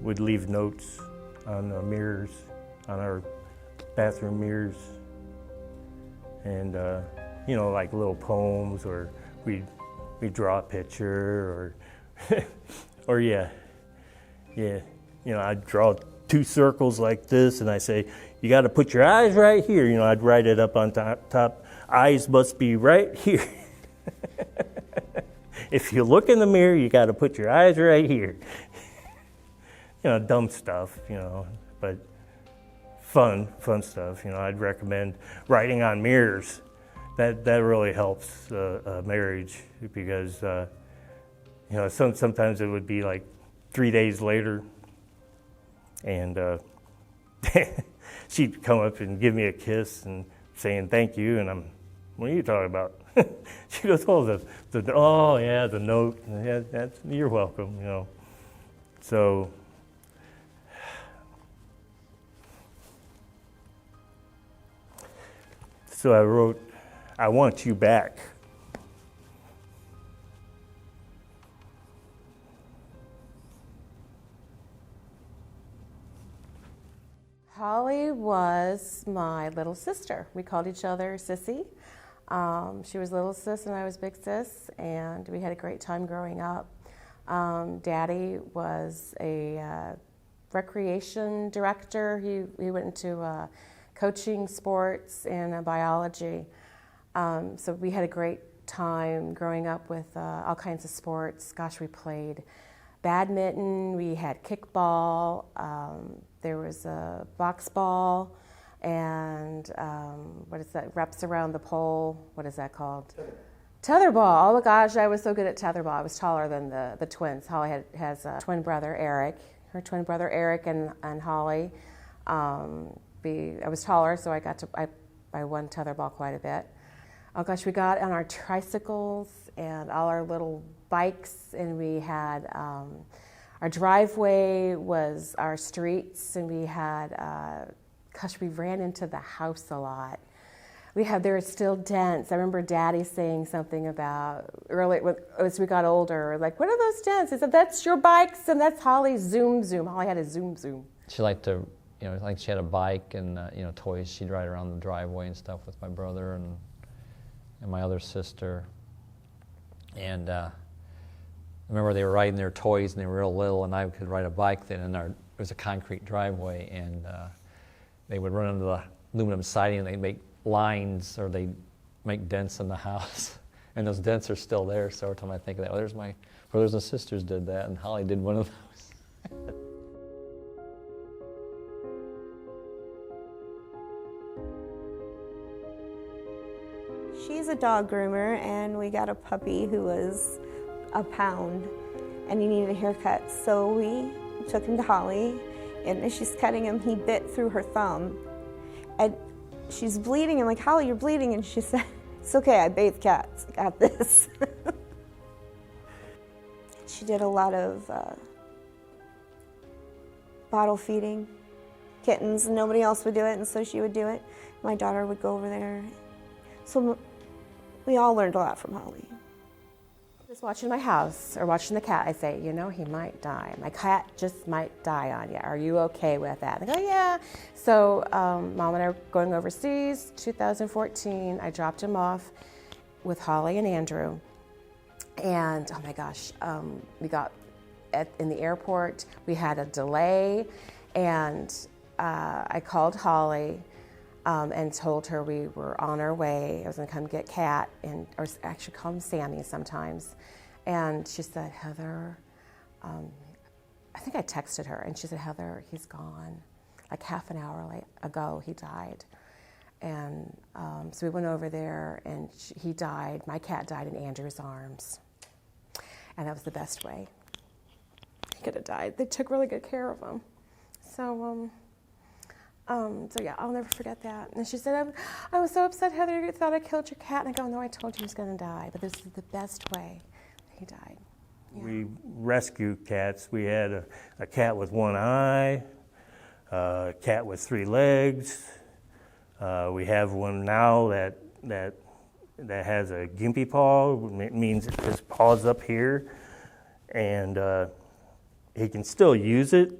would leave notes on the mirrors, on our bathroom mirrors, and you know, like little poems, or we'd draw a picture, or or yeah, you know, I'd draw 2 circles like this, and I say, you got to put your eyes right here. You know, I'd write it up on top. Eyes must be right here. If you look in the mirror, you got to put your eyes right here. You know, dumb stuff, you know, but fun stuff. You know, I'd recommend writing on mirrors. That really helps a marriage, because you know, sometimes it would be like 3 days later, and she'd come up and give me a kiss and saying thank you, and I'm, what are you talking about? She goes, oh, oh yeah, the note. Yeah, you're welcome. You know, so. So I wrote, I want you back. Holly was my little sister. We called each other Sissy. She was little sis and I was big sis, and we had a great time growing up. Daddy was a recreation director. He went into coaching sports and biology. So we had a great time growing up with all kinds of sports. Gosh, we played badminton, we had kickball, there was a box ball, and what is that, wraps around the pole, what is that called? Tetherball. Oh my gosh, I was so good at tetherball. I was taller than the twins. Holly has a twin brother, Eric. Her twin brother, Eric, and Holly. I was taller, so I won tetherball quite a bit. Oh gosh, we got on our tricycles and all our little bikes, and we had our driveway was our streets, and we had gosh, we ran into the house a lot. There were still dents. I remember Daddy saying something about early as we got older, like, what are those dents? He said, that's your bikes, and that's Holly's Zoom Zoom. Holly had a Zoom Zoom. She liked to, you know, like she had a bike and you know, toys. She'd ride around the driveway and stuff with my brother and my other sister. And I remember they were riding their toys and they were real little, and I could ride a bike then, and it was a concrete driveway, and they would run into the aluminum siding and they'd make lines, or they'd make dents in the house. And those dents are still there, so every time I think of that, well, there's my brothers and sisters did that, and Holly did one of those. She's a dog groomer, and we got a puppy who was a pound, and he needed a haircut. So we took him to Holly, and as she's cutting him, he bit through her thumb. And she's bleeding. I'm like, Holly, you're bleeding. And she said, it's okay, I bathe cats. I got this. She did a lot of bottle feeding kittens, and nobody else would do it, and so she would do it. My daughter would go over there. So we all learned a lot from Holly. Just watching my house or watching the cat, I say, you know, he might die. My cat just might die on you. Are you okay with that? They go, yeah. So Mom and I were going overseas, 2014. I dropped him off with Holly and Andrew. And oh my gosh, we got in the airport. We had a delay, and I called Holly and told her we were on our way. I was going to come get Kat, or actually call him Sammy sometimes. And she said, Heather, I think I texted her, and she said, Heather, he's gone. Like half an hour ago, he died. And so we went over there, and he died. My cat died in Andrew's arms. And that was the best way he could have died. They took really good care of him. So yeah, I'll never forget that. And she said, I was so upset, Heather, you thought I killed your cat. And I go, no, I told you he was going to die, but this is the best way that he died. Yeah. We rescue cats. We had a cat with one eye, a cat with 3 legs. We have one now that has a gimpy paw. It means his paw's up here, and he can still use it,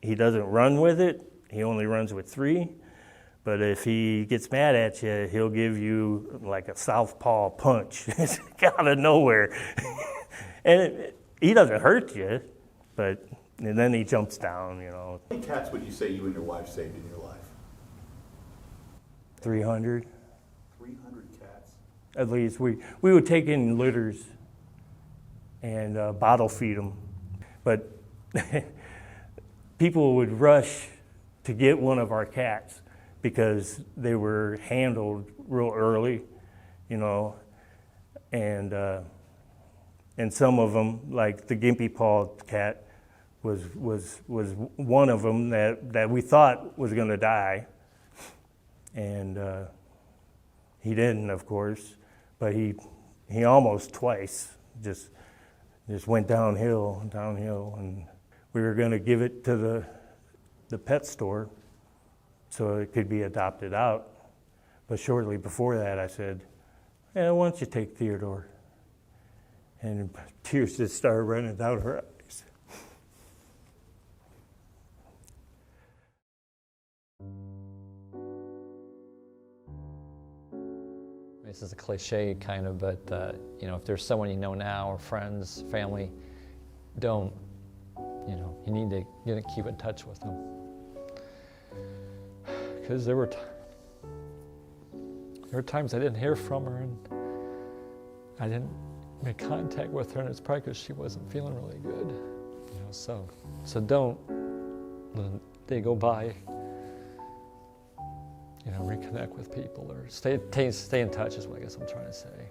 he doesn't run with it. He only runs with 3. But if he gets mad at you, he'll give you like a southpaw punch out of nowhere. And he doesn't hurt you, but and then he jumps down, you know. How many cats would you say you and your wife saved in your life? 300. 300 cats. At least we would take in litters and bottle feed them. But people would rush to get one of our cats because they were handled real early, you know, and some of them, like the gimpy paw cat, was one of them that we thought was going to die, and he didn't, of course, but he almost twice just went downhill, and we were going to give it to the pet store so it could be adopted out. But shortly before that, I said, "Yeah, why don't you take Theodore?" And tears just started running down her eyes. This is a cliche kind of, but you know, if there's someone you know now or friends, family, don't, you know, you need to keep in touch with them. Because there were times I didn't hear from her and I didn't make contact with her, and it's probably because she wasn't feeling really good. You know, so don't let a day go by. You know, reconnect with people or stay in touch is what I guess I'm trying to say.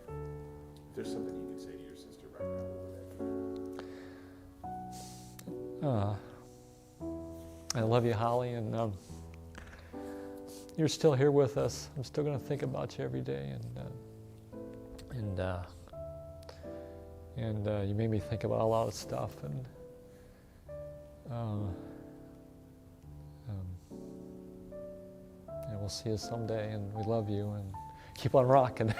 If there's something you could say to your sister right now, I love you, Holly, and you're still here with us. I'm still going to think about you every day, and you made me think about a lot of stuff, and we'll see you someday, and we love you, and keep on rocking.